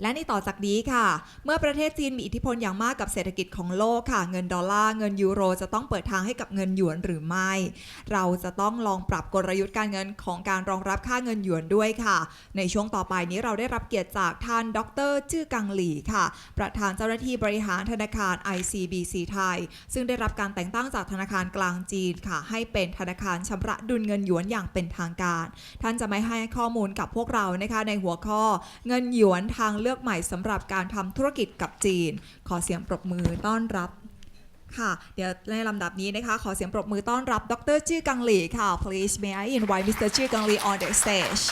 และในต่อจากนี้ค่ะเมื่อประเทศจีนมีอิทธิพลอย่างมากกับเศรษฐกิจของโลกค่ะเงินดอลลาร์เงินยูโรจะต้องเปิดทางให้กับเงินหยวนหรือไม่เราจะต้องลองปรับกลยุทธ์การเงินของการรองรับค่าเงินหยวนด้วยค่ะในช่วงต่อไปนี้เราได้รับเกียรติจากท่านดร.จื้อกังหลี่ค่ะประธานเจ้าหน้าที่บริหารธนาคาร ICBC ไทยซึ่งได้รับการแต่งตั้งจากธนาคารกลางจีนค่ะให้เป็นธนาคารชำระดุลเงินหยวนอย่างเป็นทางการท่านจะไม่ให้ข้อมูลกับพวกเรานะคะในหัวข้อเงินหยวนทางเลือกใหม่สำหรับการทำธุรกิจกับจีนขอเสียงปรบมือต้อนรับค่ะเดี๋ยวในลำดับนี้นะคะขอเสียงปรบมือต้อนรับดร.จื้อกังหลี่ค่ะ Please may I invite Mr. จื้อกังหลี่ on the stage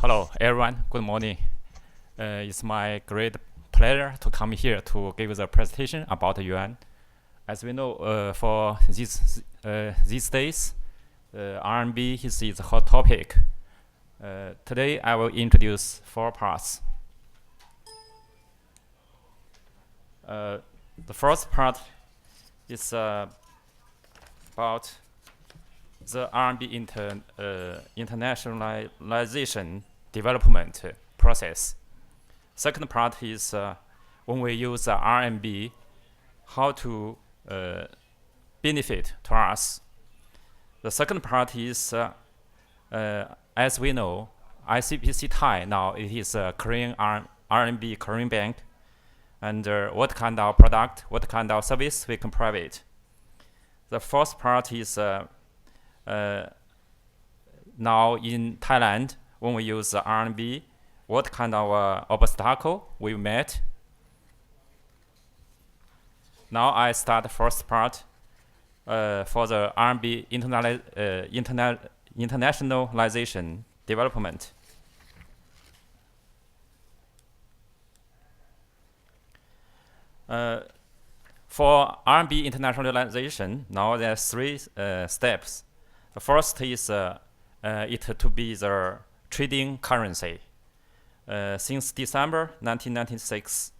Hello everyone, good morning. It's my great pleasure to come here to give the presentation about yuan. As we know, for these days, RMB is a hot topic. Today I will introduce 4 parts. The first part is about the RMB internationalization development process. Second part is when we use RMB, how to benefit to us. The second part is, as we know, ICBC Thai now it is a Korean RMB Korean bank, and what kind of product, what kind of service we can provide. The fourth part is now in Thailand, when we use RMB, what kind of obstacle we met. Now I start the first part for the RMB internationalization development. For RMB internationalization, now there are 3 steps. The first is it to be the trading currency. Since December 1996,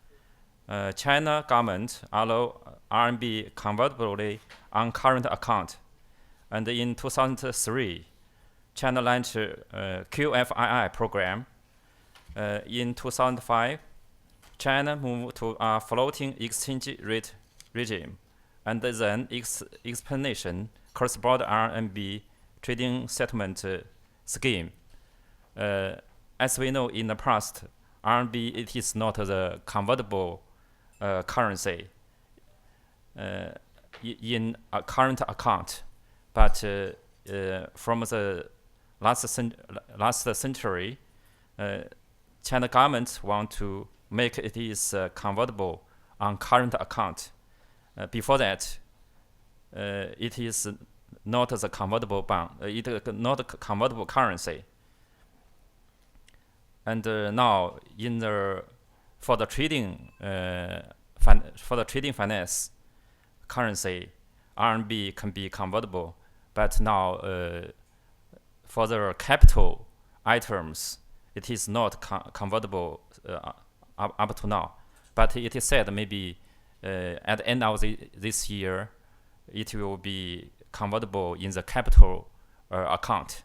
China government allow RMB convertibility on current account, and in 2003, China launched QFII program. In 2005, China moved to a floating exchange rate regime, and then explanation cross-border RMB trading settlement scheme. As we know in the past, RMB it is not the convertible currency in a current account, but from the last century, China government want to make it is convertible on current account. Before that, it is not the convertible bond, not a convertible currency. And now in for the trading finance currency, RMB can be convertible, but now for the capital items, it is not convertible up to now. But it is said maybe at the end of this year, it will be convertible in the capital account.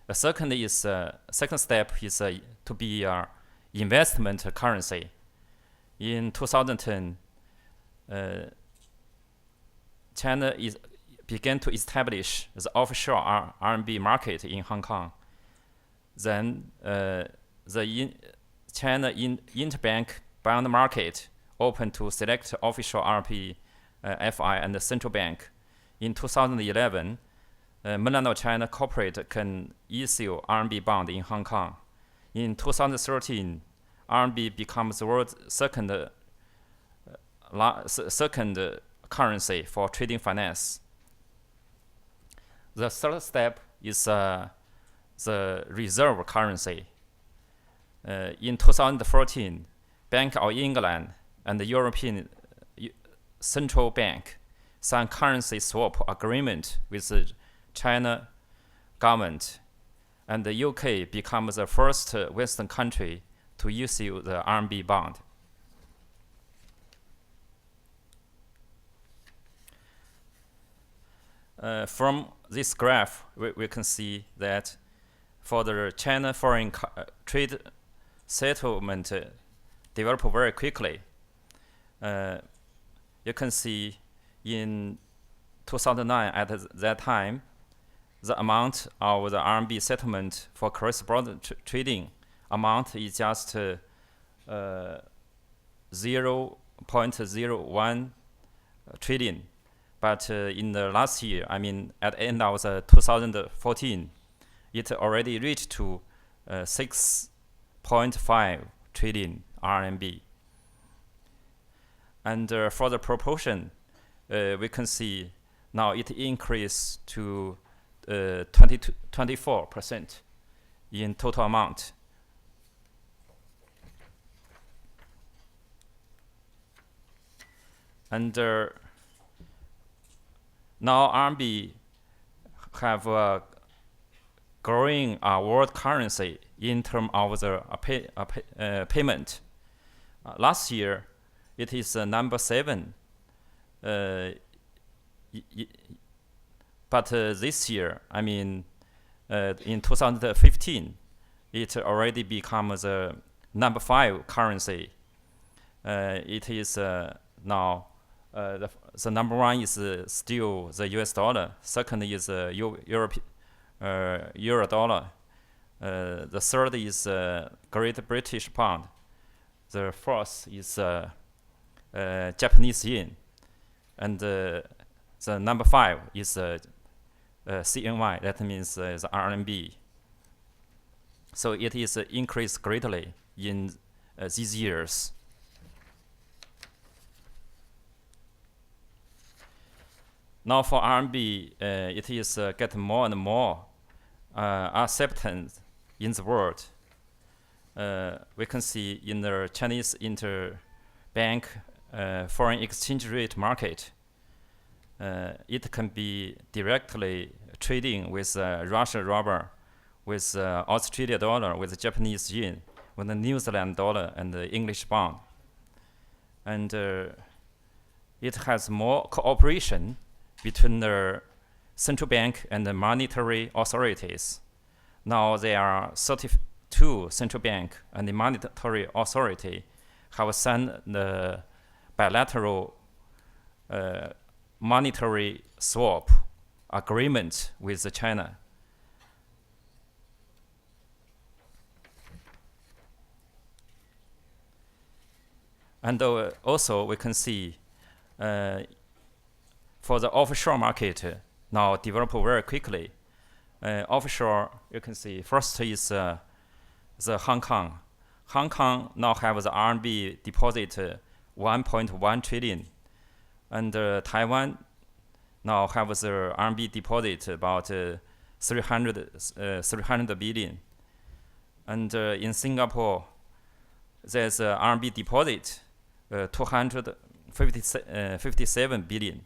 The second step is to be investment currency. In 2010, China began to establish the offshore RMB market in Hong Kong. Then China interbank bond market opened to select offshore RMB FI and the central bank. In 2011, mainland China corporate can issue RMB bond in Hong Kong. In 2013, RMB becomes the world's second currency for trading finance. The third step is the reserve currency. In 2014, Bank of England and the European Central Bank signed currency swap agreement with the China government, and the UK becomes the first Western country to issue the RMB bond. From this graph, we can see that for the China foreign trade settlement developed very quickly. You can see in 2009, at that time, the amount of the RMB settlement for cross-border trading amount is just 0.01 trillion. But in the last year, I mean, at the end of 2014, it already reached to 6.5 trillion RMB. And for the proportion, we can see now it increased to 24% in total amount. And now RMB have growing world currency in terms of the payment. Last year, it is number 7. But this year, I mean, in 2015, it already becomes the number 5 currency. It is now the number 1 is still the US dollar. Second is Euro dollar. The third is Great British Pound. The fourth is Japanese yen. And the number 5 is CNY. That means the RMB. So it is increased greatly in these years. Now for RMB, it is getting more and more acceptance in the world. We can see in the Chinese interbank foreign exchange rate market, it can be directly trading with Russian ruble, with Australia dollar, with Japanese yen, with the New Zealand dollar and the English pound. And it has more cooperation between the central bank and the monetary authorities. Now there are 32 central bank and the monetary authority have signed the bilateral monetary swap agreement with China. And also we can see for the offshore market now develop very quickly. Offshore, you can see first is the Hong Kong. Hong Kong now have the RMB deposit 1.1 trillion. And Taiwan now have the RMB deposit about 300 billion. And in Singapore, there's RMB deposit 257 billion.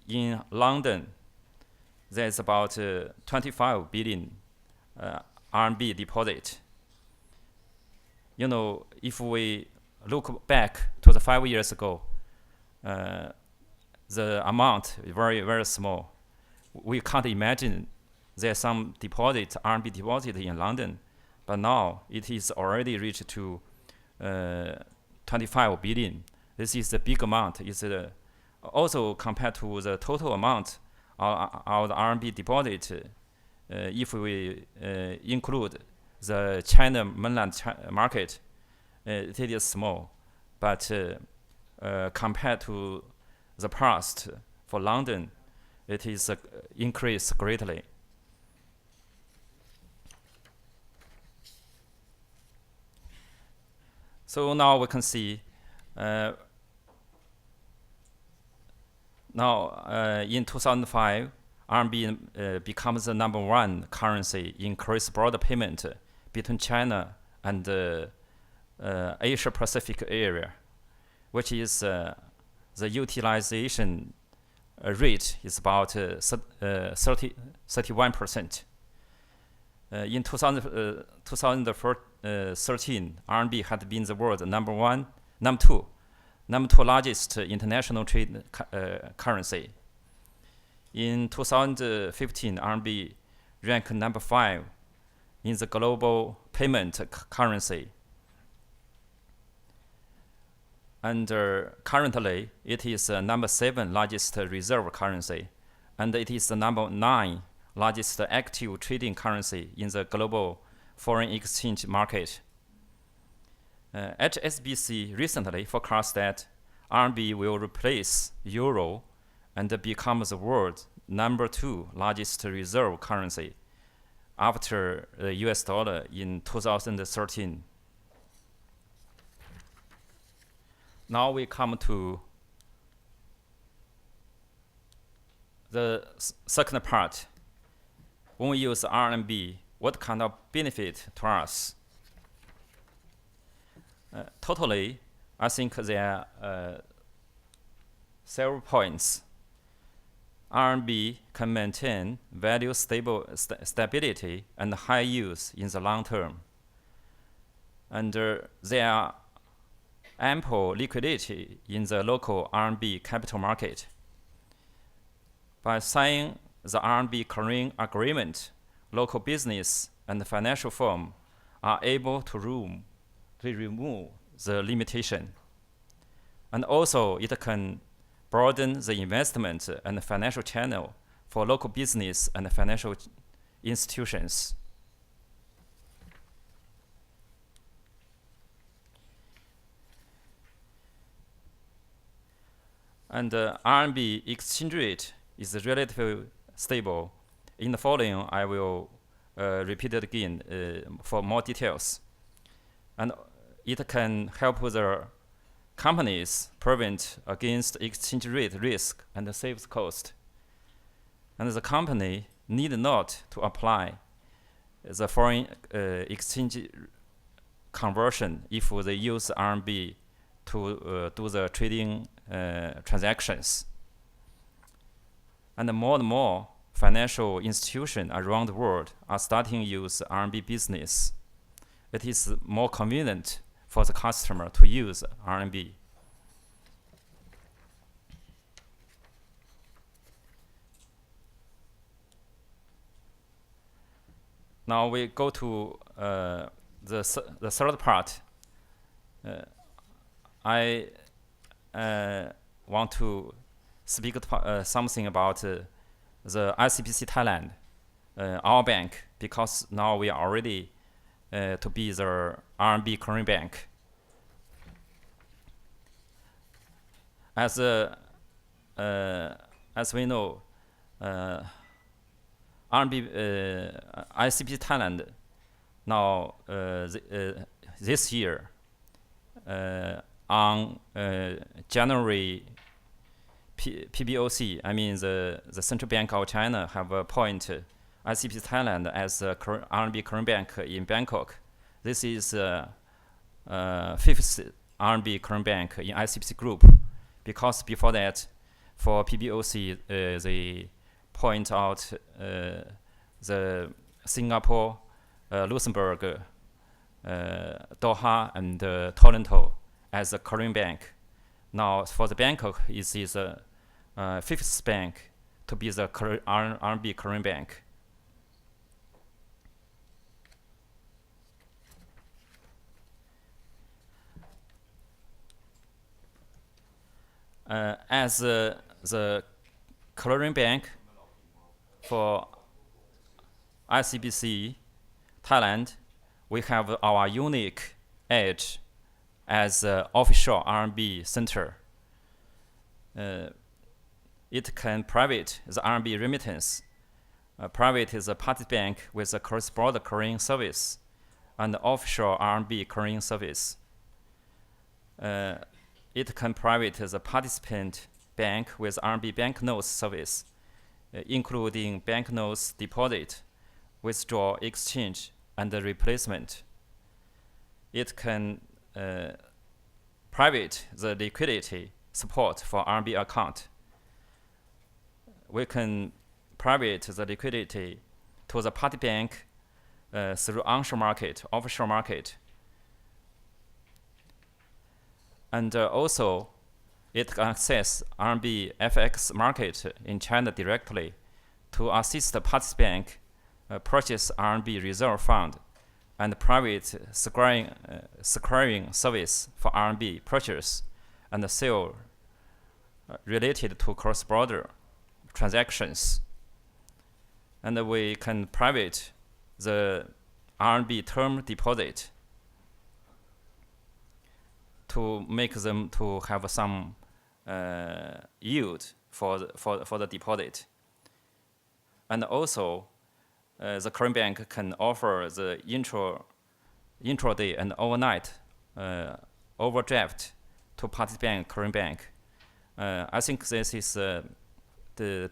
In London, there's about 25 billion RMB deposit. You know, if we look back to the 5 years ago, the amount is very, very small. We can't imagine there's some deposit, RMB deposit in London, but now it is already reached to 25 billion. This is a big amount. It's also compared to the total amount of the RMB deposit, if we include the China mainland market, it is small. But compared to the past, for London, it is increased greatly. So now we can see in 2005, RMB becomes the number 1 currency in cross-border payment between China and Asia Pacific area, which is the utilization rate is about 31%. In 2013, RMB had been the world number two largest international trade currency. In 2015, RMB ranked number 5 in the global payment currency. And currently, it is the number 7 largest reserve currency, and it is the number 9 largest active trading currency in the global foreign exchange market. HSBC recently forecast that RMB will replace Euro and become the world's number 2 largest reserve currency after the US dollar in 2013. Now we come to the second part. When we use RMB, what kind of benefit to us? Totally, I think there are several points. RMB can maintain value stability and high use in the long term. And there are ample liquidity in the local RMB capital market. By signing the RMB clearing agreement, local business and financial firms are able to remove the limitation. And also, it can broaden the investment and financial channel for local business and financial institutions. And RMB exchange rate is relatively stable. In the following, I will repeat it again for more details. And it can help the companies prevent against exchange rate risk and saves cost. And the company need not to apply the foreign exchange conversion if they use RMB to do the trading transactions. And more financial institutions around the world are starting to use RMB business. It is more convenient for the customer to use RMB. Now we go to the third part. I want to speak something about the ICBC Thailand, our bank, because now we are already to be the RMB clearing bank. As we know, RMB ICBC Thailand now this year on January PBOC, I mean the Central Bank of China have appointed ICBC Thailand as a RMB clearing bank in Bangkok. This is fifth RMB clearing bank in ICBC group, because before that, for PBOC, they point out the Singapore, Luxembourg, Doha, and Toronto as a clearing bank. Now, for the Bangkok, it is a fifth bank to be the RMB clearing bank. As the clearing bank for ICBC Thailand, we have our unique edge as an offshore RMB center. It can private the RMB remittance. Private is a party bank with a cross-border clearing service and offshore RMB clearing service. It can private the participant bank with RMB banknotes service, including banknotes deposit, withdrawal, exchange, and replacement. It can private the liquidity support for RMB account. We can private the liquidity to the party bank through onshore market, offshore market. And also, it can access RMB FX market in China directly to assist the party bank purchase RMB reserve fund and private securing service for RMB purchase and sale related to cross-border transactions. And we can private the RMB term deposit to make them to have some yield for the deposit. And also, the Korean bank can offer the intraday and overnight overdraft to party bank, Korean bank. I think this is the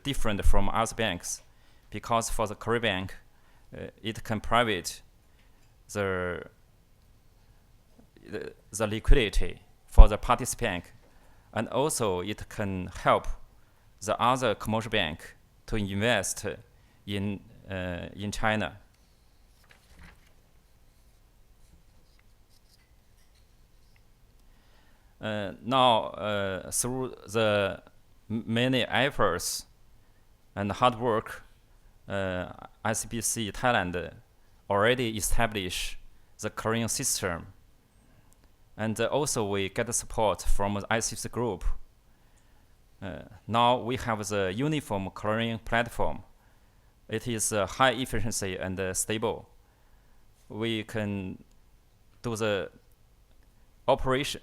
different from other banks, because for the Korean bank, it can private the liquidity for the participant, and also it can help the other commercial bank to invest in China. Now, through the many efforts and hard work, ICBC Thailand already established the Korean system. And also we get support from the ICBC group. Now we have the uniform Korean platform. It is high efficiency and stable. We can do the operation,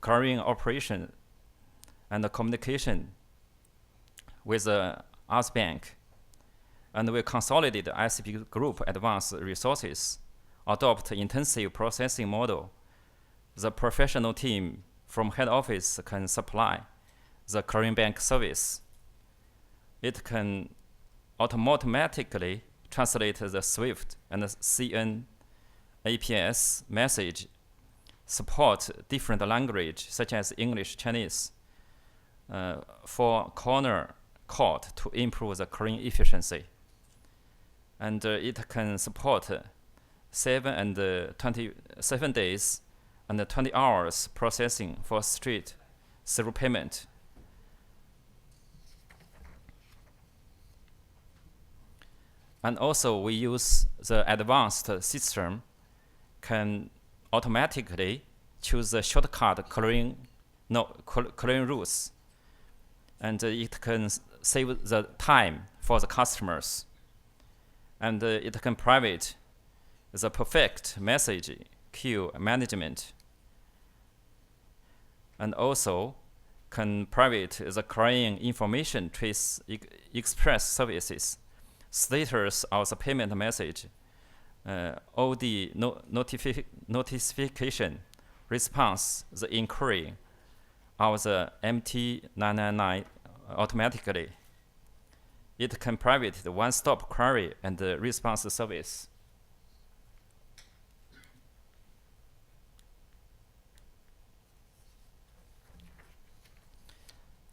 Korean operation and the communication with the US bank. And we consolidate the ICBC group advanced resources, adopt intensive processing model. The professional team from head office can supply the Korean bank service. It can automatically translate the SWIFT and the CN APS message, support different language such as English, Chinese, for corner court to improve the Korean efficiency. And it can support 7 days and 20 hours processing for straight through payment. And also we use the advanced system can automatically choose the shortcut clearing routes, and it can save the time for the customers, and it can private the perfect message queue management, and also can private the Korean information trace express services, status of the payment message, all the notification response, the inquiry of the MT999 automatically. It can private the one-stop query and the response service.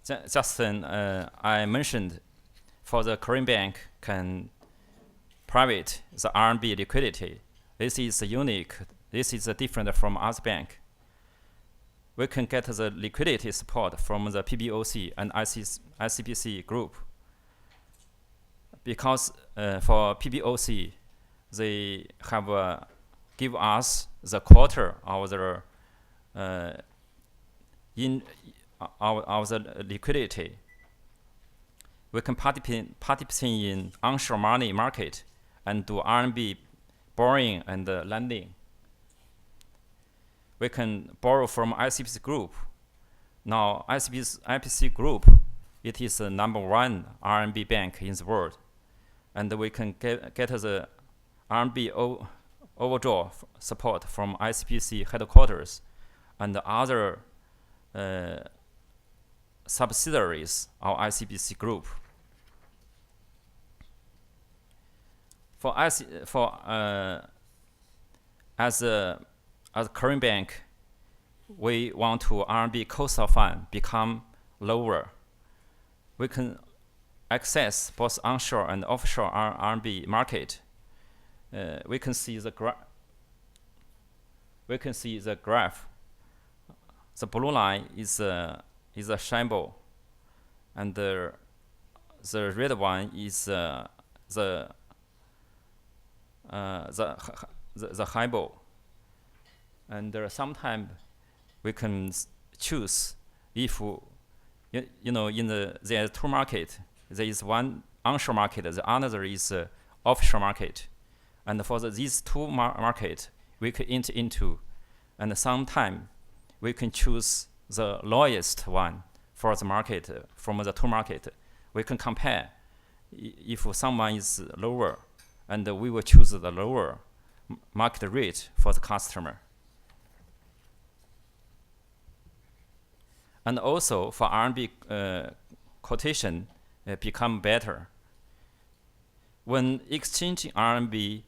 Just I mentioned for the Korean bank can private the RMB liquidity. This is unique. This is different from other bank. We can get the liquidity support from the PBOC and ICBC group, because for PBOC, they have give us the quarter of the of the liquidity. We can participate in onshore money market and do RMB borrowing and lending. We can borrow from ICBC group. Now ICBC group, it is the #1 RMB bank in the world, and we can get the RMB overdraw support from ICBC headquarters and other subsidiaries of ICBC group. As as Korean bank, we want to RMB cost of fund become lower. We can access both onshore and offshore RMB market. We can see the graph. The blue line is a symbol, and the red one is the highball. And sometimes we can choose if there are two market. There is one onshore market, the other is offshore market. And for these two market, we can enter into, and sometimes we can choose the lowest one for the market from the two market. We can compare if someone is lower, and we will choose the lower market rate for the customer. And also for RMB quotation become better. When exchanging RMB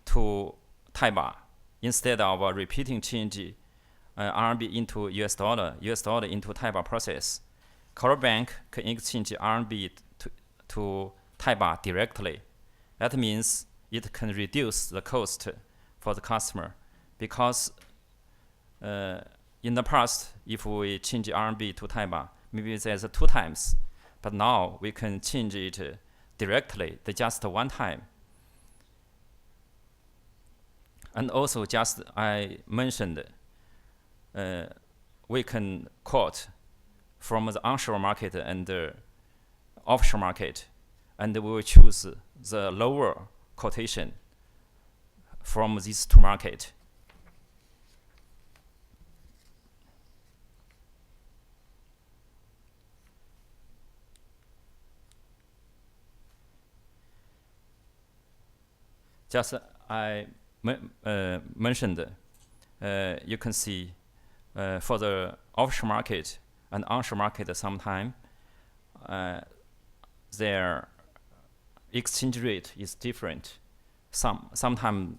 to Thai baht, instead of repeating change RMB into US dollar into Thai baht process, Korean bank can exchange RMB to Thai baht directly. That means it can reduce the cost for the customer, because in the past, if we change RMB to Thai baht, maybe there's 2 times, but now we can change it directly, just one time. And also, just I mentioned, we can quote from the onshore market and the offshore market, and we will choose the lower quotation from these two markets. Just I mentioned, you can see for the offshore market and onshore market, sometimes their exchange rate is different. Sometimes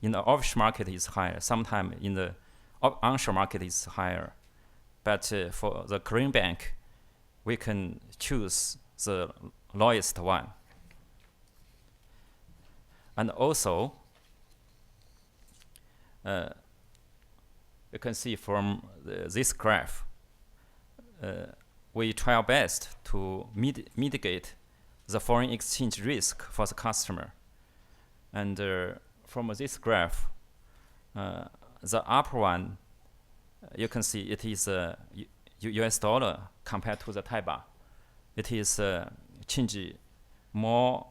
in the offshore market is higher, sometimes in the onshore market is higher. But for the Korean bank, we can choose the lowest one. And also, you can see from this graph, we try our best to mitigate the foreign exchange risk for the customer. And from this graph, the upper one, you can see it is US dollar compared to the Thai baht. It is changed more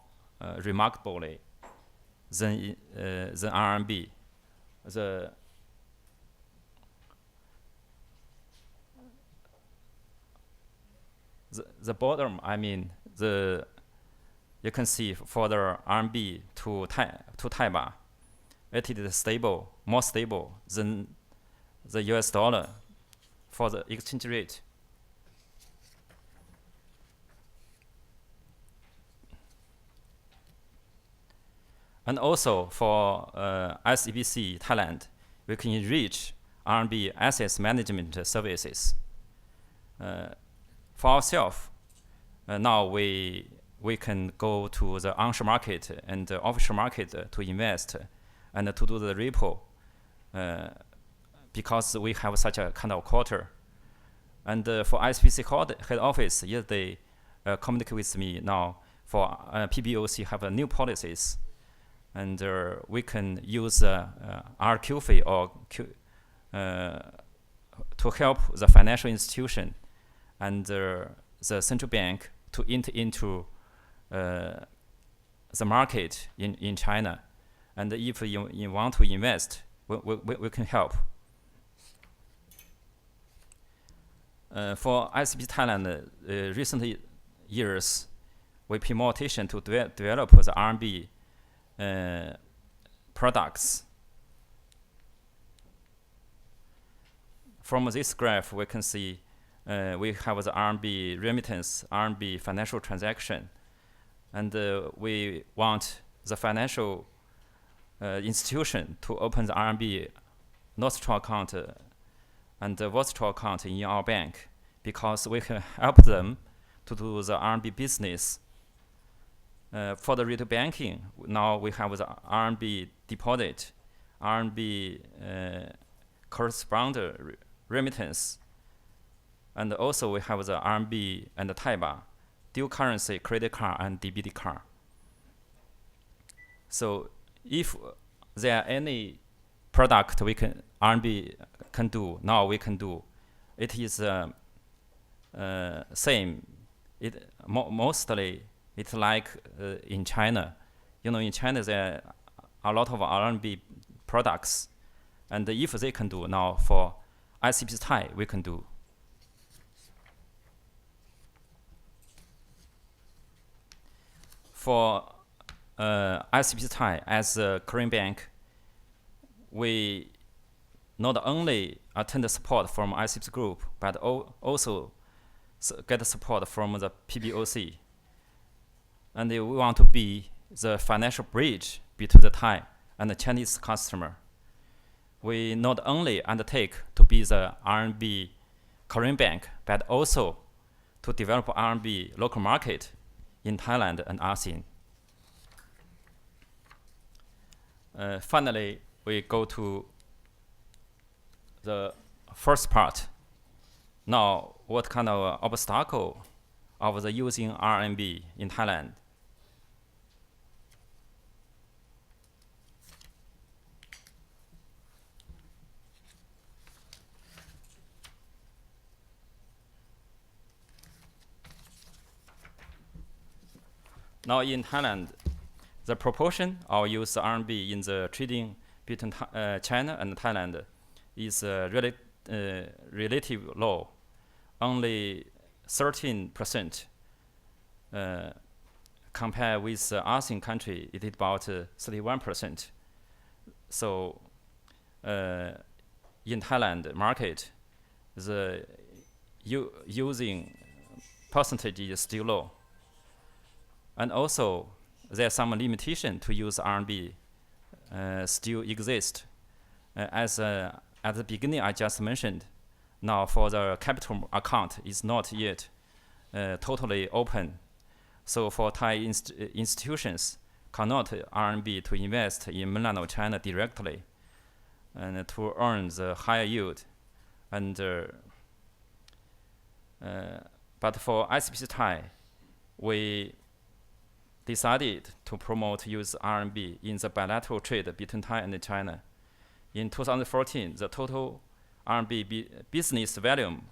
remarkably than RMB. The bottom, I mean, you can see for the RMB to Thai baht, it is stable, more stable than the US dollar for the exchange rate. And also for ICBC Thailand, we can enrich RMB assets management services. For ourselves, now we can go to the onshore market and the offshore market to invest and to do the repo, because we have such a kind of quarter. And for ICBC head office, yes, they communicate with me now. For PBOC have new policies, and we can use RQ fee or to help the financial institution and the central bank to enter into the market in China. And if you want to invest, we can help. For ICBC Thailand, recent years, we pay more attention to develop the RMB products. From this graph, we can see we have the RMB remittance, RMB financial transaction, and we want the financial institution to open the RMB nostril account and the virtual account in our bank because we can help them to do the RMB business. For the retail banking, now we have the RMB deposit, RMB correspondent remittance, and also we have the RMB and the Thai baht, dual currency credit card and DBD card. So if there are any product we can RMB can do, now we can do. It is same. It mostly it's like in China. You know, in China there are a lot of RMB products, and if they can do now for ICBC Thai, we can do. For ICBC Thai as a Korean bank, we not only attend the support from ICBC Group, but also get support from the PBOC. And we want to be the financial bridge between the Thai and the Chinese customer. We not only undertake to be the RMB Korean bank, but also to develop RMB local market in Thailand and ASEAN. Finally, we go to the first part. Now, what kind of obstacle of the using RMB in Thailand? Now in Thailand, the proportion of use RMB in the trading between China and Thailand is relatively low, only 13%. Compared with ASEAN country, it is about 31%. So in Thailand market, the using percentage is still low. And also, there's some limitation to use RMB still exist. As at the beginning I just mentioned, now for the capital account is not yet totally open. So for Thai institutions cannot RMB to invest in mainland of China directly and to earn the higher yield. And but for ICBC Thai, we decided to promote use RMB in the bilateral trade between Thai and China. In 2014, the total RMB business volume,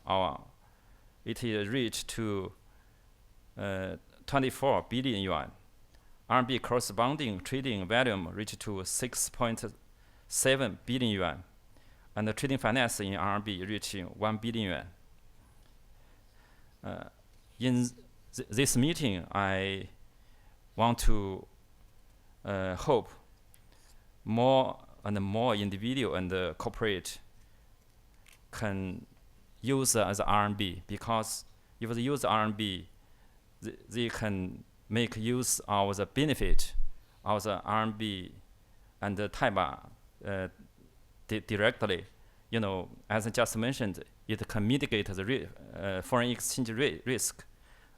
it reached to 24 billion yuan. RMB corresponding trading volume reached to 6.7 billion yuan, and the trading finance in RMB reaching 1 billion yuan. In this meeting, I want to hope more and more individual and corporate can use as RMB, because if they use RMB, they can make use of the benefit of the RMB and the Thai baht directly. You know, as I just mentioned, it can mitigate the foreign exchange risk,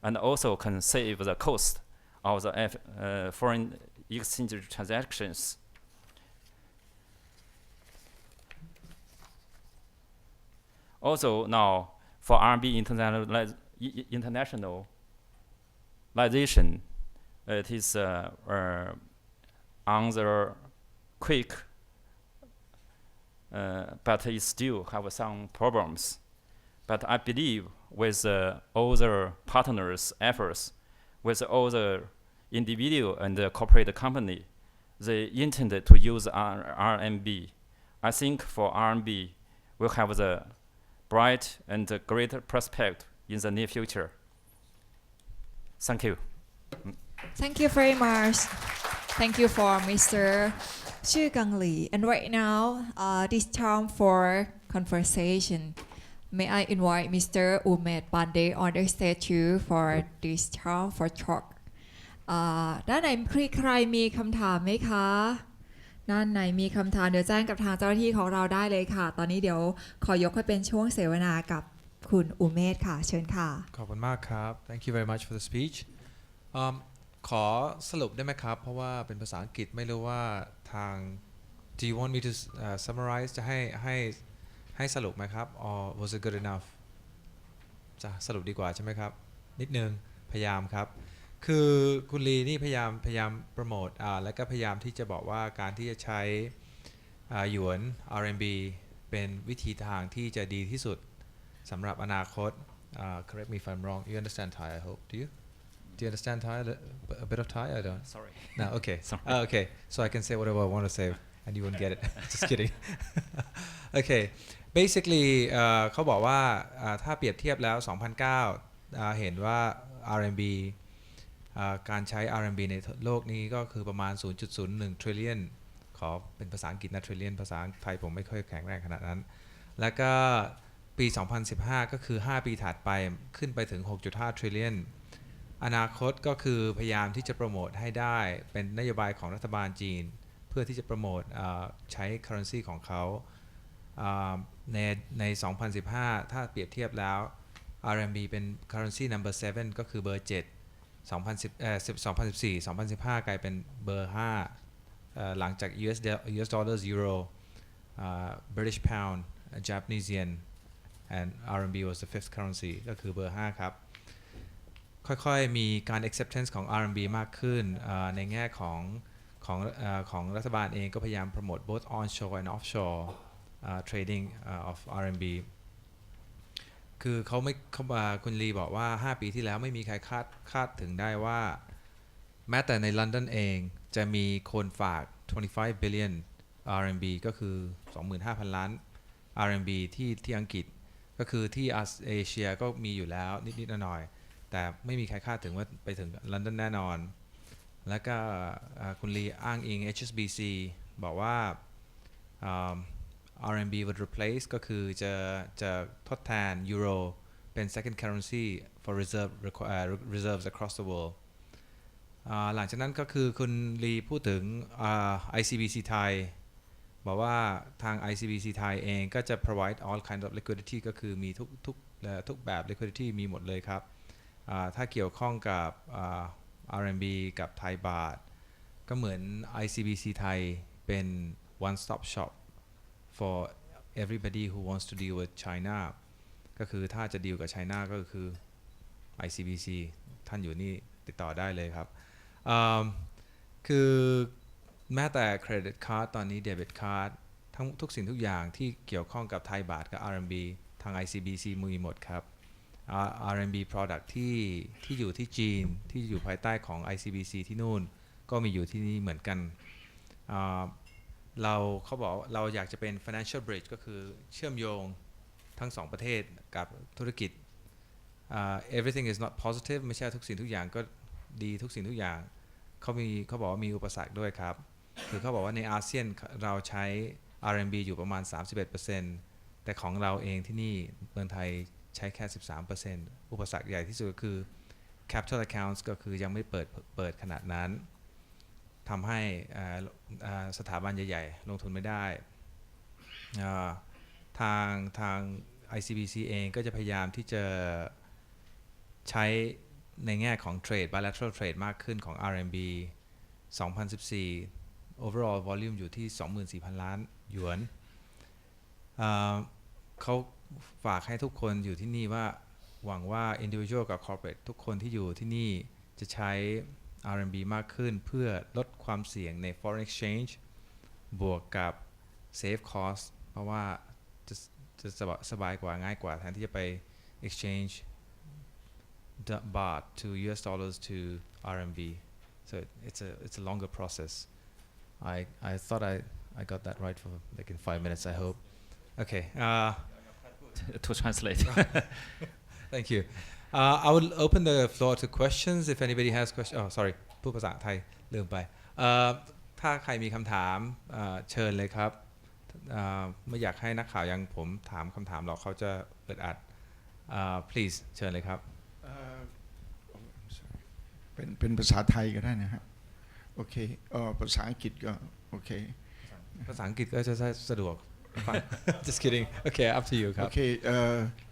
and also can save the cost of the foreign exchange transactions. Also now for RMB internationalization, it is on the quick, but it still have some problems. But I believe with all the partners' efforts, with all the individual and the corporate company, they intended to use RMB. I think for RMB, we'll have the bright and greater prospect in the near future. Thank you. Thank you very much. Thank you for Mr. Chu Gang Lee. And right now, this time for conversation. May I invite Mr. Umed Pandey on the stage too for this time for talk. ด้านไหนใครมีคำถามไหมคะ ด้านไหนมีคำถามเดี๋ยวแจ้งกับทางเจ้าหน้าที่ของเราได้เลยค่ะ ตอนนี้เดี๋ยวขอยกให้เป็นช่วงเสวนากับคุณอุเมศค่ะเชิญค่ะ ขอบคุณมากครับ Thank you very much for the speech ขอสรุปได้ไหมครับ เพราะว่าเป็นภาษาอังกฤษไม่รู้ว่าทาง Do you want me to summarize จะให้สรุปไหมครับ or was it good enough จะสรุปดีกว่าใช่ไหมครับ นิดนึงพยายามครับ คือคุณลีนี่พยายามโปรโมทแล้วก็พยายามที่จะบอกว่าการที่จะใช้หยวน RMB เป็นวิธีทางที่จะดีที่สุดสำหรับอนาคต correct me if I'm wrong you understand Thai I hope do you understand Thai a bit of Thai I don't Sorry. no okay Sorry. okay so I can say whatever I want to say and you won't get it just kidding okay basically เขาบอกว่าถ้าเปรียบเทียบแล้ว 2009 เห็นว่า RMB การใช้ RMB ในโลกนี้ก็คือประมาณ 0.01 trillion ขอเป็นภาษาอังกฤษนะ trillion ภาษาไทยผมไม่ค่อยแข็งแรงขนาดนั้น แล้วก็ปี 2015 ก็คือ 5 ปีถัดไปขึ้นไปถึง 6.5 trillion อนาคตก็คือพยายามที่จะโปรโมทให้ได้เป็นนโยบายของรัฐบาลจีนเพื่อที่จะโปรโมทใช้ currency ของเขาใน 2015 ถ้าเปรียบเทียบแล้ว RMB เป็น currency number 7 ก็คือเบอร์ 7 2014 2015 กลายเป็นเบอร์ 5 หลังจาก US dollars Euro British Pound Japanese Yen and RMB was the fifth currency ก็คือเบอร์ 5 ครับ ค่อยๆมีการ acceptance ของ RMB มากขึ้นในแง่ของรัฐบาลเองก็พยายามโปรโมท both onshore and offshore trading of RMB คือคุณลีบอกว่า 5 ปีที่แล้วไม่มีใครคาดถึงได้ว่าแม้แต่ในลอนดอนเองจะมีคนฝาก 25 billion RMB ก็คือ 25,000 ล้าน RMB ที่อังกฤษก็คือที่เอเชียก็มีอยู่แล้วนิดๆหน่อยๆแต่ไม่มีใครคาดถึงว่าไปถึงลอนดอนแน่นอนแล้วก็คุณลีอ้างอิง HSBC บอกว่าRMB would replace ก็คือจะทดแทนยูโรเป็น second currency for reserves across the world หลังจากนั้นก็คือคุณลีพูดถึงICBC ไทยบอกว่าทาง ICBC ไทยเองก็จะ provide all kind of liquidity ก็คือมีทุกแบบ liquidity มีหมดเลยครับถ้าเกี่ยวข้องกับ RMB กับไทยบาทก็เหมือน ICBC ไทยเป็น one stop shop for everybody who wants to deal with China ก็คือถ้าจะดีลกับ China ก็คือ ICBC ท่านอยู่นี่ติดต่อได้เลยครับคือแม้แต่ credit card ตอนนี้ debit card ทุกสิ่งทุกอย่างที่เกี่ยวข้องกับไทยบาทกับ RMB ทาง ICBC มีหมดครับ RMB product ที่อยู่ที่จีนที่อยู่ภายใต้ของ ICBC ที่นู่นก็มีอยู่ที่นี่เหมือนกันเขาบอกเราอยากจะเป็น financial bridge ก็คือเชื่อมโยงทั้งสองประเทศกับธุรกิจeverything is not positive ไม่ใช่ทุกสิ่งทุกอย่างก็ดีทุกสิ่งทุกอย่างเขาบอกว่ามีอุปสรรคด้วยครับคือเขาบอกว่าในอาเซียนเราใช้ RMB อยู่ประมาณ 31% แต่ของเราเองที่นี่เมืองไทยใช้แค่ 13% อุปสรรคใหญ่ที่สุดก็คือ capital accounts ก็คือยังไม่เปิดขนาดนั้นทำให้สถาบันใหญ่ๆลงทุนไม่ได้ทาง ICBC เองก็จะพยายามที่จะใช้ในแง่ของ trade bilateral trade มากขึ้นของ RMB 2014 overall volume อยู่ที่ 24,000 ล้านหยวนเขาฝากให้ทุกคนอยู่ที่นี่ว่าหวังว่า individual กับ corporate ทุกคนที่อยู่ที่นี่จะใช้ RMB มากขึ้นเพื่อลดความเสี่ยงใน foreign exchange บวกกับ save cost เพราะว่าจะสบายกว่าง่ายกว่าแทนที่จะไป exchange baht to US dollars to RMB so it's a longer process I thought I got that right for like in 5 minutes I hope okay to translate thank you I will open the floor to questions if anybody has questions oh sorry พูดภาษาไทยลืมไปถ้าใครมีคำถามเชิญเลยครับไม่อยากให้นักข่าวอย่างผมถามคำถามหรอกเขาจะอึดอัดplease เชิญเลยครับเป็นภาษาไทยก็ได้นะฮะโอเคภาษาอังกฤษก็โอเค ภาษาอังกฤษก็จะสะดวกฟัง just kidding okay up to you ครับ Okay,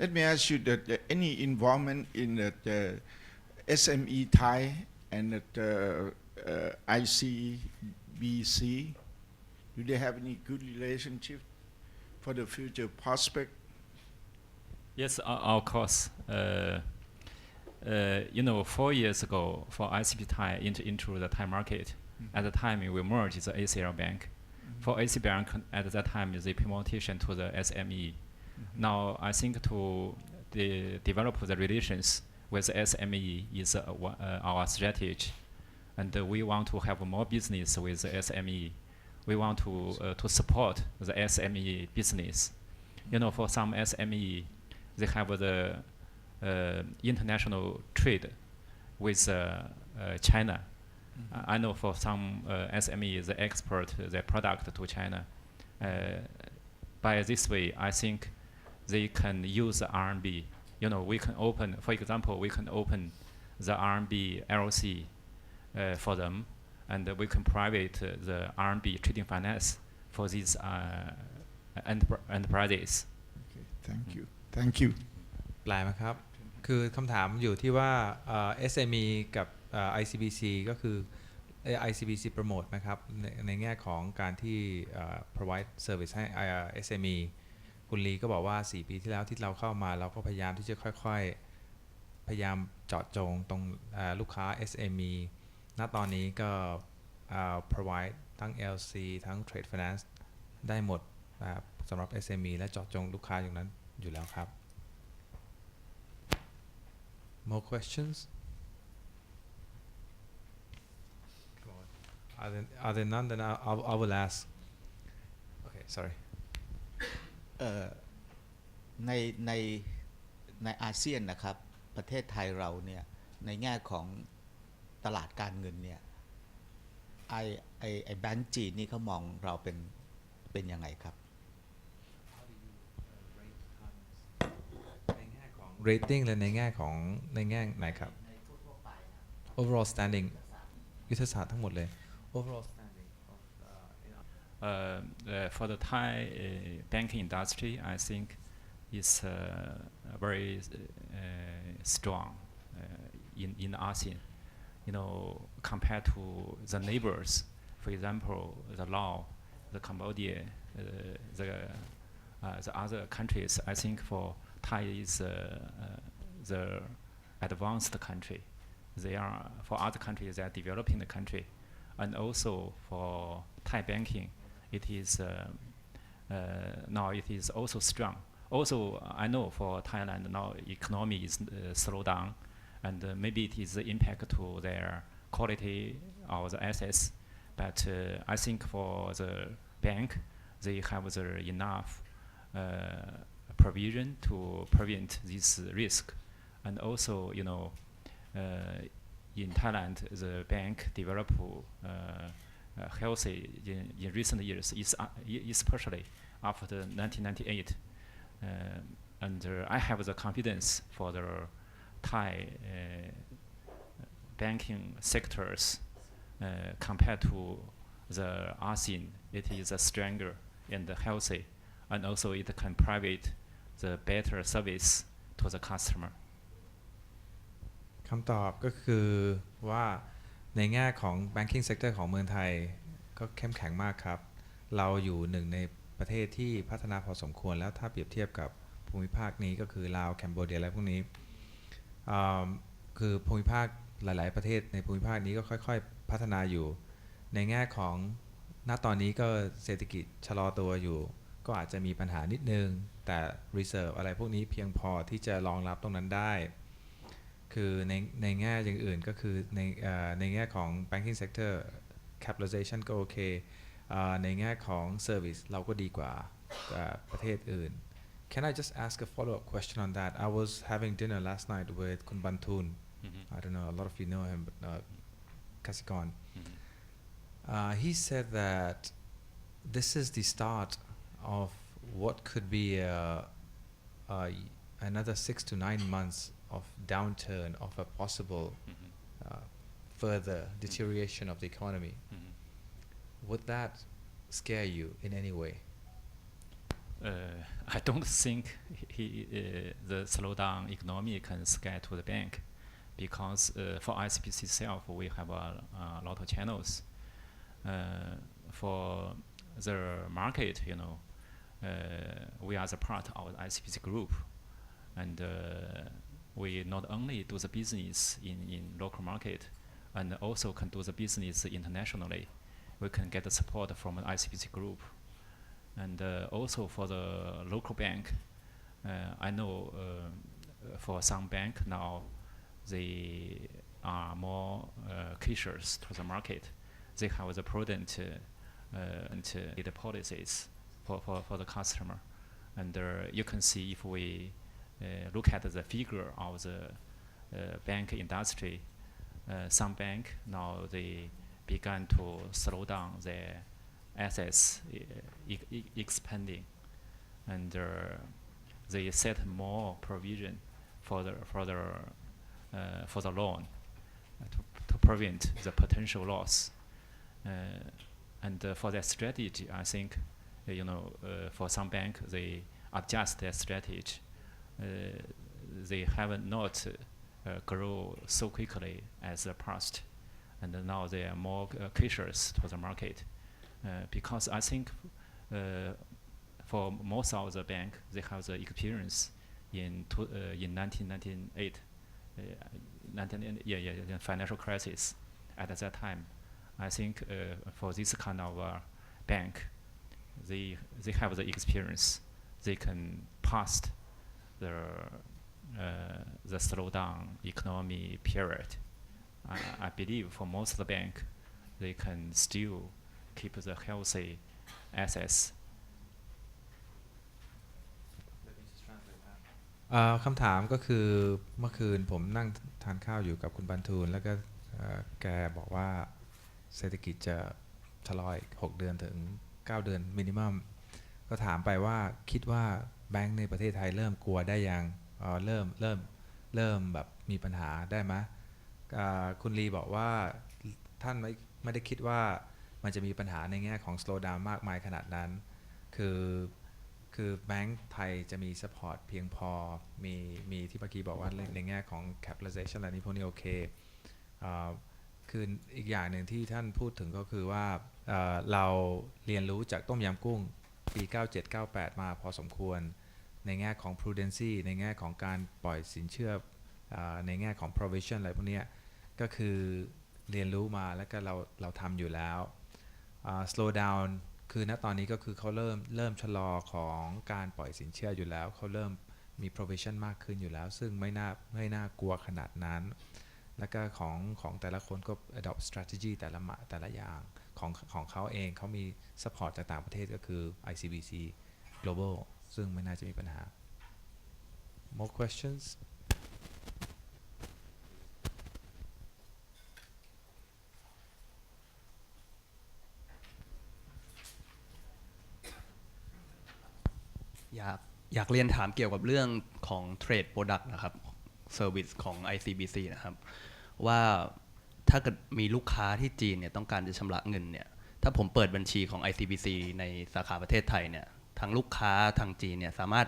let me ask you that any involvement in the SME Thai and the ICBC, do they have any good relationship for the future prospect? Yes, of course. 4 years ago, for ICB Thai into the Thai market, at the time we merged the ACL Bank. For AC Bank, at that time, is the implementation to the SME. Now, I think to develop the relations with SME is our strategy, and we want to have more business with the SME. We want to support the SME business. For some SME, they have the international trade with China. I know for some SME, they export their product to China. By this way, I think they can use the RMB. We can open, for example, we can open the RMB LC for them, and we can private the RMB trading finance for these enterprises. Okay, thank you. Thank you. แปลไหมครับ คือคำถามอยู่ที่ว่าSME กับ ICBC ก็คือ ICBC โปรโมทไหมครับในแง่ของการที่ provide service ให้ SME คุณลีก็บอกว่า4 ปีที่แล้วที่เราเข้ามาเราก็พยายามที่จะค่อยๆพยายามเจาะจงตรงลูกค้า SME ณตอนนี้ก็ provide ทั้ง LC ทั้ง Trade Finance ได้หมดสำหรับ SME และเจาะจงลูกค้าอย่างนั้นอยู่แล้วครับ More questions? Are there none? Then I will ask. Okay, sorry. ในอาเซียนนะครับประเทศไทยเราเนี่ยในแง่ของตลาดการเงินเนี่ยไอแบงก์จีนนี่เขามองเราเป็นยังไงครับ ในแง่ของ rating และในแง่ไหนครับ overall standing ยุทธศาสตร์ทั้งหมดเลย overall standing of For the Thai banking industry, I think is very strong in ASEAN. Compared to the neighbors, for example, the Laos, the Cambodia, the other countries. I think for Thai is the advanced country. They are for other countries. They are developing the country, and also for Thai banking, it is now it is also strong. Also, I know for Thailand now economy is slow down, and maybe it is the impact to their quality of the assets. But I think for the bank, they have the enough provision to prevent this risk. And also, in Thailand, the bank develop healthy in recent years, especially after 1998. And I have the confidence for the Thai banking sectors compared to the ASEAN. It is stronger and healthy, and also it can provide the better service to the customer. คำตอบก็คือว่าในแง่ของ banking sector ของเมืองไทยก็เข้มแข็งมากครับเราอยู่หนึ่งในประเทศที่พัฒนาพอสมควรแล้วถ้าเปรียบเทียบกับภูมิภาคนี้ก็คือลาวแคนเบอร์เดียอะไรพวกนี้คือภูมิภาคหลายๆประเทศในภูมิภาคนี้ก็ค่อยๆพัฒนาอยู่ในแง่ของณตอนนี้ก็เศรษฐกิจชะลอตัวอยู่ก็อาจจะมีปัญหานิดนึงแต่ reserve อะไรพวกนี้เพียงพอที่จะรองรับตรงนั้นได้คือในแง่อย่างอื่นก็คือในแง่ของ banking sector capitalization ก็โอเคในแง่ของ service เราก็ดีกว่าประเทศอื่น Can I just ask a follow-up question on that? I was having dinner last night with Kun Bantun. I don't know, a lot of you know him, but Kasikon. He said that this is the start of what could be another 6 to 9 months of downturn of a possible further deterioration of the economy. Would that scare you in any way I don't think the slowdown economy can scale to the bank because for ICBC itself we have a lot of channels. For the market, we are the part of the ICBC group, and we not only do the business in local market, and also can do the business internationally. We can get the support from the ICBC group, and also for the local bank. I know for some bank now, they are more cautious to the market. They have the prudent the policies for the customer, and you can see if we look at the figure of the bank industry, some bank now they began to slow down their assets expanding, and they set more provision for the loan to prevent the potential loss. And for that strategy, I think, for some bank, they adjust their strategy. They have not grow so quickly as the past, and now they are more cautious to the market. Because I think for most of the bank, they have the experience in 1998, the financial crisis. At that time, I think for this kind of bank, they have the experience. They can pass the slowdown economy period. I believe for most of the bank, they can still keep the healthy assets. คำถามก็คือเมื่อคืนผมนั่งทานข้าวอยู่กับคุณบรรทูลแล้วก็แกบอกว่าเศรษฐกิจจะชะลออีก6 เดือนถึง 9 เดือนมินิมัมก็ถามไปว่าคิดว่าแบงก์ในประเทศไทยเริ่มกลัวได้ยังเริ่มแบบมีปัญหาได้ไหมคุณลีบอกว่าท่านไม่ได้คิดว่ามันจะมีปัญหาในแง่ของ slow down มากมายขนาดนั้นคือแบงก์ไทยจะมี support เพียงพอมีที่เมื่อกี้บอกว่าในแง่ของ capitalization อะไรนี้พวกนี้โอเคคืออีกอย่างหนึ่งที่ท่านพูดถึงก็คือว่าเราเรียนรู้จากต้มยำกุ้งปี97-98มาพอสมควรในแง่ของ prudency ในแง่ของการปล่อยสินเชื่อในแง่ของ provision อะไรพวกนี้ก็คือเรียนรู้มาแล้วก็เราทำอยู่แล้ว slow down คือณตอนนี้ก็คือเขาเริ่มชะลอของการปล่อยสินเชื่ออยู่แล้วเขาเริ่มมี provision มากขึ้นอยู่แล้วซึ่งไม่น่ากลัวขนาดนั้นแล้วก็ของแต่ละคนก็ adopt strategy แต่ละอย่างของเขาเองเขามี support จากต่างประเทศก็คือ ICBC global ซึ่งไม่น่าจะมีปัญหา more questionsอยากเรียนถามเกี่ยวกับเรื่องของ Trade Product นะครับ Service ของ ICBC นะครับว่าถ้าเกิดมีลูกค้าที่จีนเนี่ยต้องการจะชำระเงินเนี่ยถ้าผมเปิดบัญชีของ ICBC ในสาขาประเทศไทยเนี่ยทางลูกค้าทางจีนเนี่ยสามารถ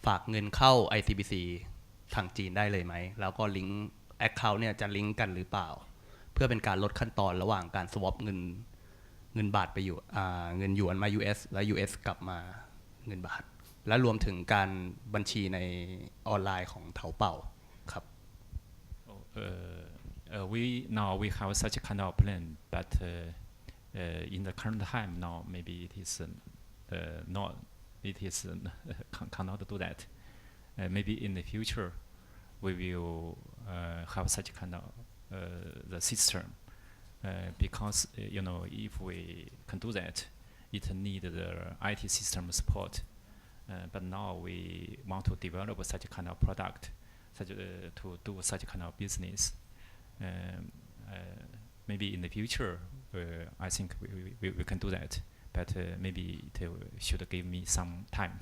ฝากเงินเข้า ICBC ทางจีนได้เลยไหมแล้วก็ลิงก์ Account เนี่ยจะลิงก์กันหรือเปล่าเพื่อเป็นการลดขั้นตอนระหว่างการ swap เงินบาทไปอยู่เงินหยวนมา US และ US กลับมาเงินบาทและรวมถึงการบัญชีในออนไลน์ของเถาเป่าครับ we have such a kind of plan, but in the current time now maybe it is cannot do that. Maybe in the future we will have such kind of the system because if we can do that, it need the IT system support. But now we want to develop such a kind of product, to do such a kind of business. Maybe in the future, I think we can do that. But maybe it should give me some time.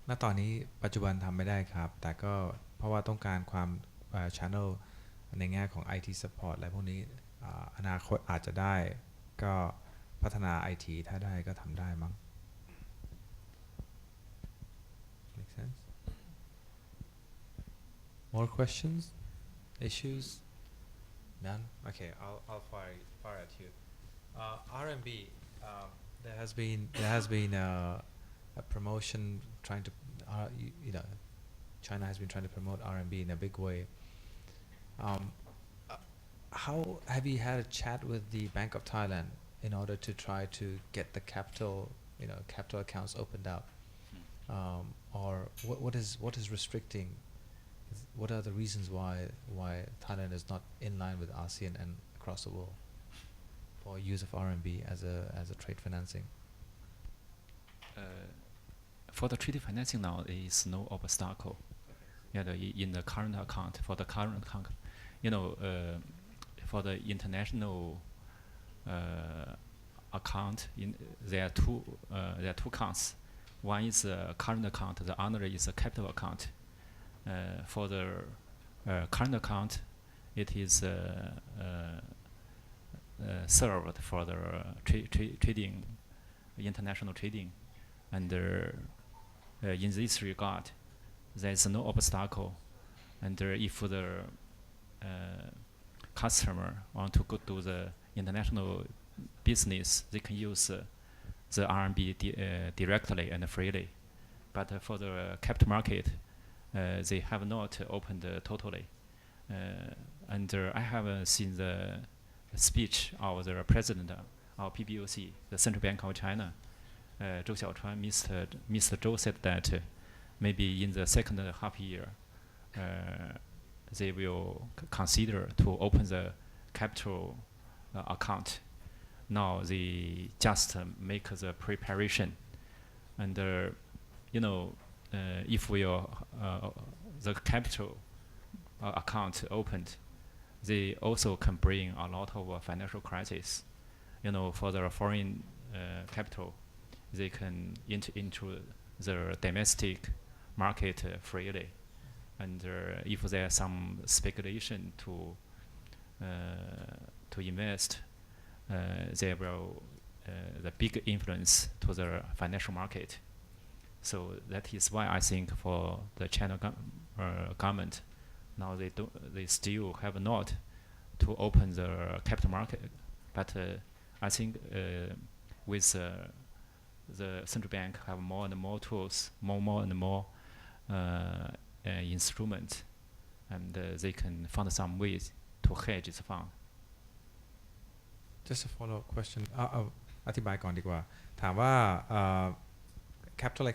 ณตอนนี้ปัจจุบันทำไม่ได้ครับแต่ก็เพราะว่าต้องการความchannel ในแง่ของ IT support อะไรพวกนี้อนาคตอาจจะได้ก็ พัฒนา IT ถ้าได้ก็ทำได้มั้ง Make sense More questions issues None Okay I'll fire at you RMB there has been a promotion trying to you know China has been trying to promote RMB in a big way how have you had a chat with the Bank of Thailand in order to try to get the capital accounts opened up or what is restricting what are the reasons why Thailand is not in line with ASEAN and across the world for use of RMB as a trade financing For the trade financing now, there is no obstacle. In the current account, for the current account, for the international account, there are two accounts. One is a current account, the other is a capital account. For the current account, it is served for the trading, international trading, and in this regard, there is no obstacle. And if the customer want to go to the international business, they can use the RMB directly and freely. But for the capital market, they have not opened totally. And I have seen the speech of the president of PBOC, the Central Bank of China, Zhou Xiaochuan. Mr. Zhou said that maybe in the second half year, they will consider to open the capital account. Now they just make the preparation, and if the capital account opened, they also can bring a lot of financial crisis. For the foreign capital, they can enter into the domestic market freely. And if there's some speculation to invest, there will the big influence to the financial market. So that is why I think for the China government, now they still have not to open the capital market. But I think with the central bank have more and more tools, more and more instruments, and they can find some ways to hedge its fund. Just a follow-up question อธิบายก่อนดีกว่าถามว่า capital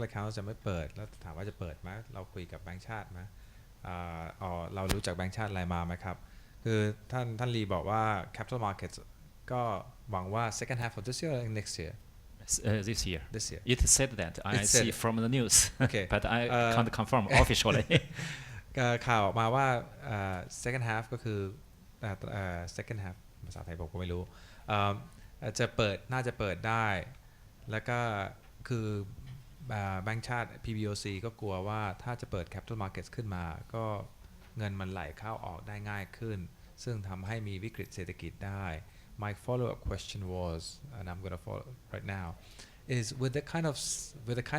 account จะไม่เปิดแล้วถามว่าจะเปิดไหมเราคุยกับแบงก์ชาติไหมเรารู้จักแบงก์ชาติอะไรมาไหมครับคือท่านลีบอกว่า capital markets ก็หวังว่า second half of this year or next year This year. It said that I see from the news, okay. But I can't confirm officially. ข่าวออกมาว่าsecond half ก็คือsecond half ภาษาไทยผมก็ไม่รู้จะเปิดน่าจะเปิดได้แล้วก็คือแบงก์ชาติ PBOC ก็กลัวว่าถ้าจะเปิด capital markets ขึ้นมาก็เงินมันไหลเข้าออกได้ง่ายขึ้นซึ่งทำให้มีวิกฤตเศรษฐกิจได้ My follow-up question was, and I'm going to follow right now, is with the kind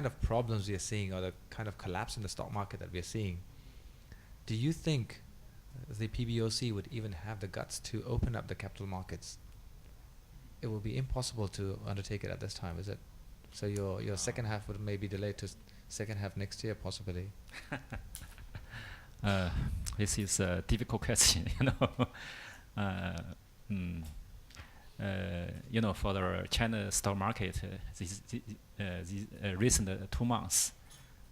of problems we are seeing or the kind of collapse in the stock market that we are seeing, do you think the PBOC would even have the guts to open up the capital markets? It would be impossible to undertake it at this time, is it? So your second half would maybe delay to second half next year, possibly. This is a difficult question, for the China stock market, these recent 2 months,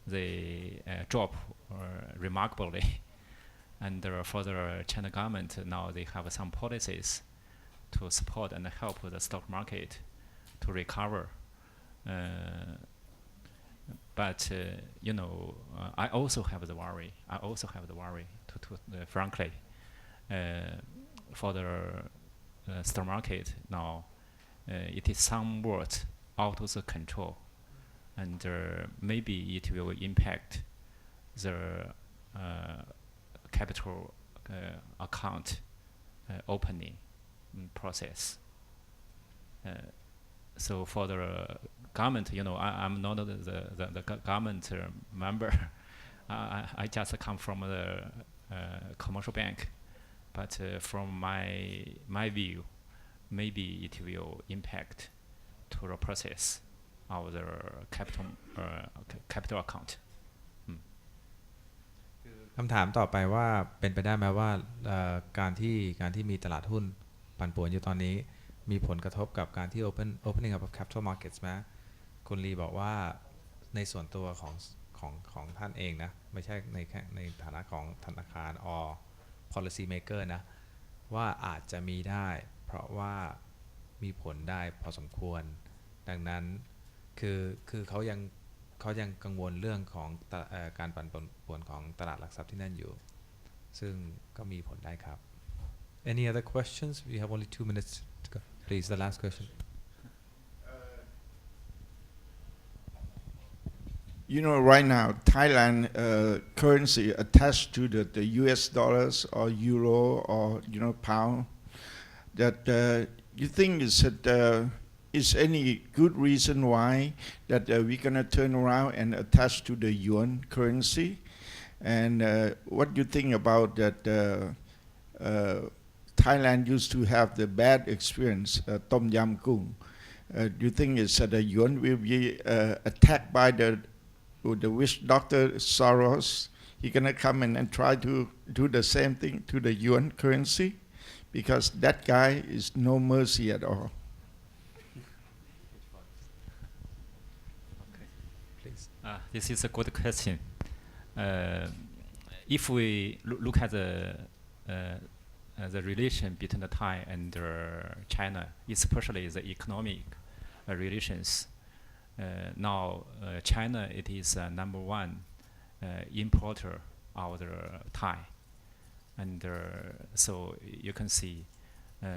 they drop remarkably. And for the China government, now they have some policies to support and help the stock market to recover. But I also have the worry. Frankly, for the stock market now, it is somewhat out of the control, and maybe it will impact the capital account opening process. So for the government, I'm not the government member. I just come from the commercial bank, but from my view, maybe it will impact to the process of the capital account. คำถามต่อไปว่าเป็นไปได้ไหมว่าการที่มีตลาดหุ้นปั่นป่วนอยู่ตอนนี้มีผลกระทบกับการที่ opening up of capital markets ไหมคุณลีบอกว่าในส่วนตัวของท่านเองนะไม่ใช่ในฐานะของธนาคาร or policy maker นะว่าอาจจะมีได้เพราะว่ามีผลได้พอสมควรดังนั้นคือเขายังกังวลเรื่องของการปั่นป่วนของตลาดหลักทรัพย์ที่นั่นอยู่ซึ่งก็มีผลได้ครับ Any other questions? We have only 2 minutes to go. Please, the last question. Right now, Thailand currency attached to the US dollars or euro or pound. That you think is any good reason why that we're gonna turn around and attach to the yuan currency? And what do you think about that? Thailand used to have the bad experience, Tom Yam Kung. Do you think it's that the yuan will be attacked by the witch doctor Soros? He gonna come and try to do the same thing to the yuan currency, because that guy is no mercy at all. Please. This is a good question. If we look at the relation between the Thai and China, especially the economic relations, now China it is number one importer of the Thai, and so you can see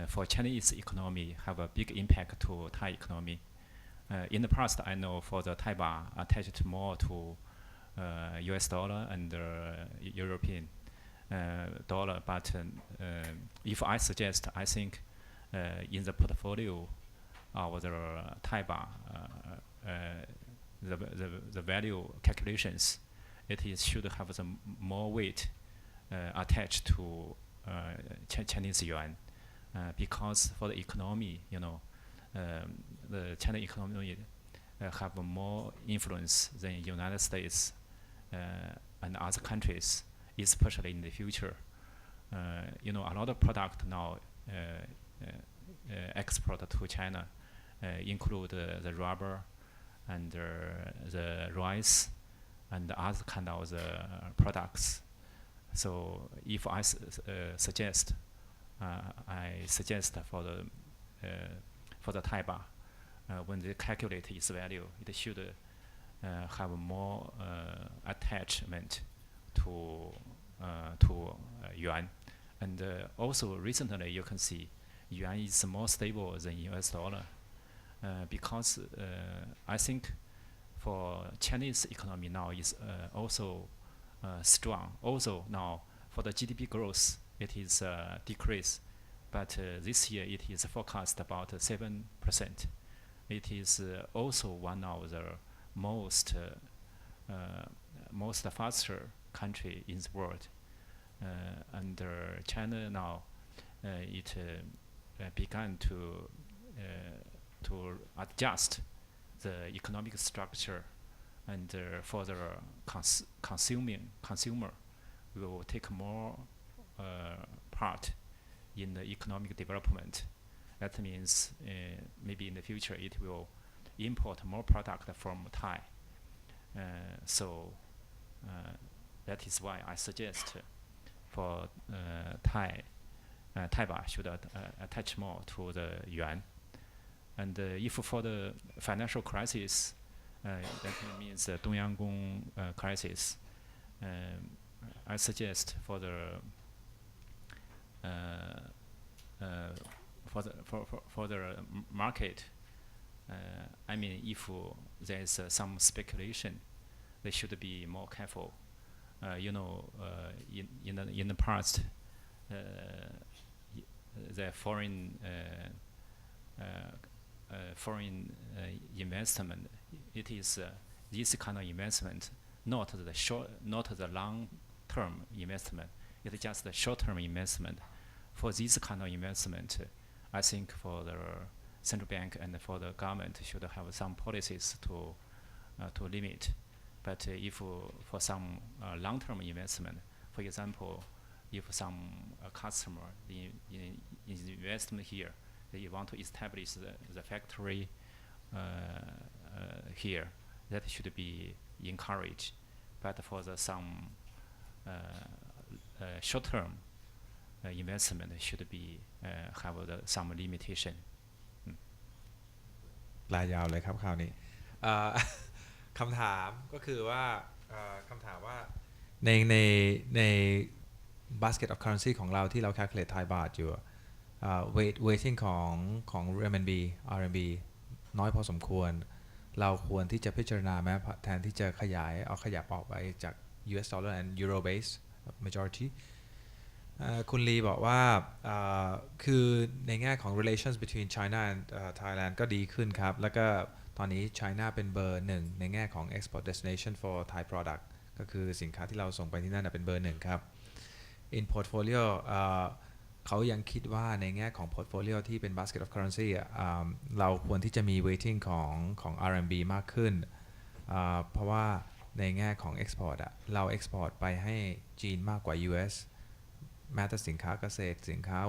for Chinese economy have a big impact to Thai economy. In the past, I know for the Thai baht attached more to US dollar and European dollar, but if I suggest, I think in the portfolio of the Thai baht, the value calculations, should have some more weight attached to Chinese yuan, because for the economy, the China economy have more influence than United States and other countries, especially in the future. A lot of product now export to China include the rubber and the rice and other kind of the products. So if I suggest, I suggest for the Thai baht, when they calculate its value, it should have more attachment to yuan. And also recently you can see yuan is more stable than US dollar, because I think for Chinese economy now is also strong. Also now for the GDP growth, it is decreased, but this year it is forecast about 7%. It is also one of the most faster country in the world. And China now it began to adjust the economic structure, and for the consumer will take more part in the economic development. That means maybe in the future it will import more product from Thai. So that is why I suggest for Thai baht should attach more to the yuan. And if for the financial crisis, that means the Dong Yang Gong crisis, I suggest for the market, I mean, if there's some speculation, they should be more careful. In the past, the foreign foreign investment. It is this kind of investment, not the long-term investment. It's just the short-term investment. For this kind of investment, I think for the central bank and for the government should have some policies to limit. But if for some long-term investment, for example, if some customer in investment here, they want to establish the factory here, that should be encouraged. But for some short-term investment should be have some limitation. ลายยาวเลยครับคราวนี้คำถามก็คือว่าคำถามว่าใน basket of currency ของเราที่เรา calculate Thai baht อยู่weighting ของ RMB น้อยพอสมควรเราควรที่จะพิจารณาไหมแทนที่จะขยับออกไปจาก US dollar and euro base majority คุณลีบอกว่าคือในแง่ของ relations between China and Thailand ก็ดีขึ้นครับแล้วก็ตอนนี้ China เป็นเบอร์หนึ่งในแง่ของ export destination for Thai product ก็คือสินค้าที่เราส่งไปที่นั่นเป็นเบอร์หนึ่งครับ in portfolio เขายังคิดว่าในแง่ของ portfolio ที่เป็น basket of currency เราควรที่จะมี weighting ของ RMB มากขึ้นเพราะว่าในแง่ของ export เรา export ไปให้จีนมากกว่า US แม้แต่สินค้าเกษตรสินค้า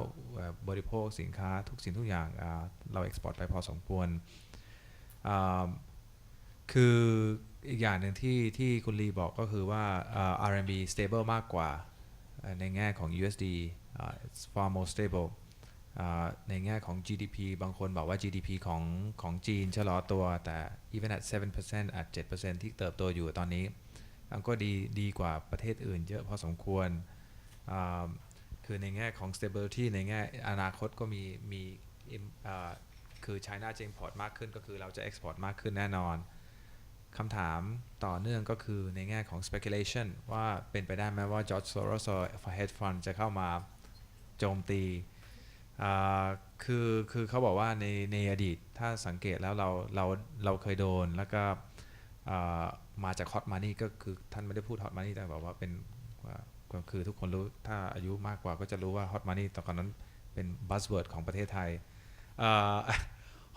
บริโภคสินค้าทุกสิ่งทุกอย่างเรา export ไปพอสมควรคืออีกอย่างหนึ่งที่คุณลีบอกก็คือว่าRMB stable มากกว่าในแง่ของ USD it's far more stable ในแง่ของ GDP บางคนบอกว่า GDP ของจีนชะลอตัวแต่ even at 7% at 7% ที่เติบโตอยู่ตอนนี้มันก็ดีกว่าประเทศอื่นเยอะพอสมควรคือในแง่ของ stability ในแง่อนาคตก็มีคือ China จะ import มากขึ้นก็คือเราจะ export มากขึ้นแน่นอนคำถามต่อเนื่องก็คือในแง่ของ speculation ว่าเป็นไปได้ไหมว่า George Soros hedge fund จะเข้ามาโจมตีคือเขาบอกว่าในอดีตถ้าสังเกตแล้วเราเคยโดนแล้วก็มาจาก hot money ก็คือท่านไม่ได้พูด hot money แต่บอกว่าเป็นก็คือทุกคนรู้ถ้าอายุมากกว่าก็จะรู้ว่า hot money ตอนนั้นเป็น buzzword ของประเทศไทย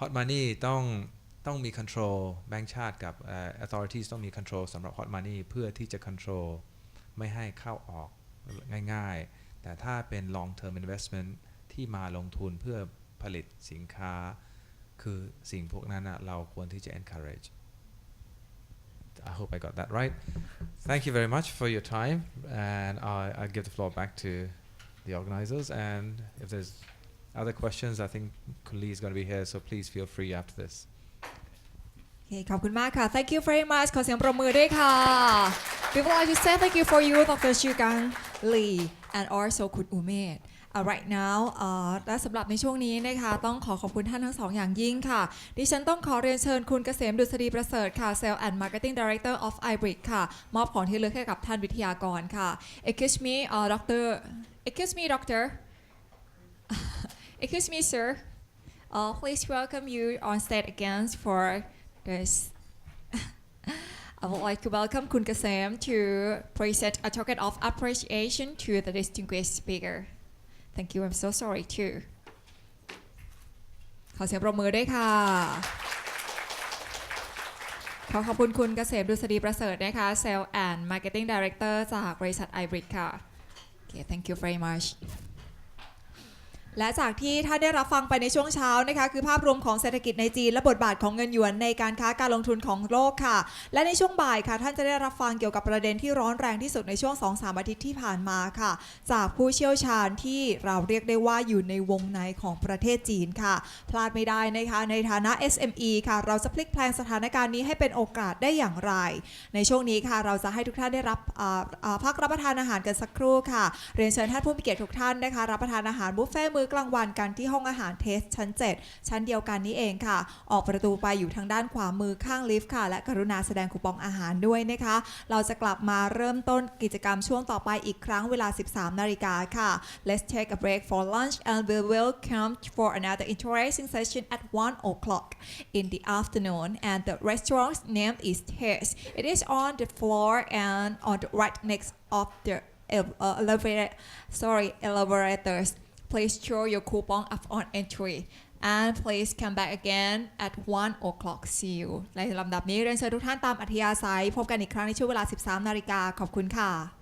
hot money ต้องมี control แบงก์ชาติกับauthorities ต้องมี control สำหรับ hot money เพื่อที่จะ control ไม่ให้เข้าออกง่ายๆแต่ถ้าเป็น long term investment ที่มาลงทุนเพื่อผลิตสินค้าคือสิ่งพวกนั้นเราควรที่จะ encourage I hope I got that right. Thank you very much for your time and I give the floor back to the organizers and if there's other questions I think Kuli is going to be here so please feel free after this. ขอบคุณมากค่ะ Thank you very much ขอเสียงปรบมือด้วยค่ะ We would like to say thank you for you Dr. Shugang Lee and also คุณอุเมธright now และสำหรับในช่วงนี้นะคะต้องขอบคุณท่านทั้งสองอย่างยิ่งค่ะดิฉันต้องขอเรียนเชิญคุณเกษมดุษฎีประเสริฐค่ะ Sales and Marketing Director of iBrick ค่ะมอบของที่ระลึกให้กับท่านวิทยากรค่ะ Excuse me Doctor Excuse me sir please welcome you on stage again for this I would like to welcome คุณเกษม to present a token of appreciation to the distinguished speaker Thank you I'm so sorry too ขอเสียงปรบมือด้วยค่ะขอบคุณคุณเกษมดุษฎีประเสริฐนะคะ Sales and Marketing Director จากบริษัท iBrick ค่ะ Okay thank you very muchและจากที่ท่านได้รับฟังไปในช่วงเช้านะคะคือภาพรวมของเศรษฐกิจในจีนและบทบาทของเงินหยวนในการค้าการลงทุนของโลกค่ะและในช่วงบ่ายค่ะท่านจะได้รับฟังเกี่ยวกับประเด็นที่ร้อนแรงที่สุดในช่วง 2-3 อาทิตย์ที่ผ่านมาค่ะจากผู้เชี่ยวชาญที่เราเรียกได้ว่าอยู่ในวงในของประเทศจีนค่ะพลาดไม่ได้นะคะในฐานะ SME ค่ะเราจะพลิกแปลงสถานการณ์นี้ให้เป็นโอกาสได้อย่างไรในช่วงนี้ค่ะเราจะให้ทุกท่านได้รับพักรับประทานอาหารกันสักครู่ค่ะเรียนเชิญท่านผู้มีเกียรติทุกท่านนะคะรับประทานอาหารบุฟเฟ่ต์ มื้อกลางวันกันที่ห้องอาหารเทสชั้น 7 ชั้นเดียวกันนี้เองค่ะออกประตูไปอยู่ทางด้านขวามือข้างลิฟต์ค่ะและกรุณาแสดงคูปองอาหารด้วยนะคะเราจะกลับมาเริ่มต้นกิจกรรมช่วงต่อไปอีกครั้งเวลา 13 นาฬิกาค่ะ Let's take a break for lunch and we will come for another interesting session at 1 o'clock in the afternoon and the restaurant's name is Taste. It is on the floor and on the right next of the elevators. Please show your coupon upon entry and please come back again at 1 o'clock. See you. ในลำดับนี้เรียนเชิญทุกท่านตามอัธยาศัยพบกันอีกครั้งในช่วงเวลา 13 นาฬิกาขอบคุณค่ะ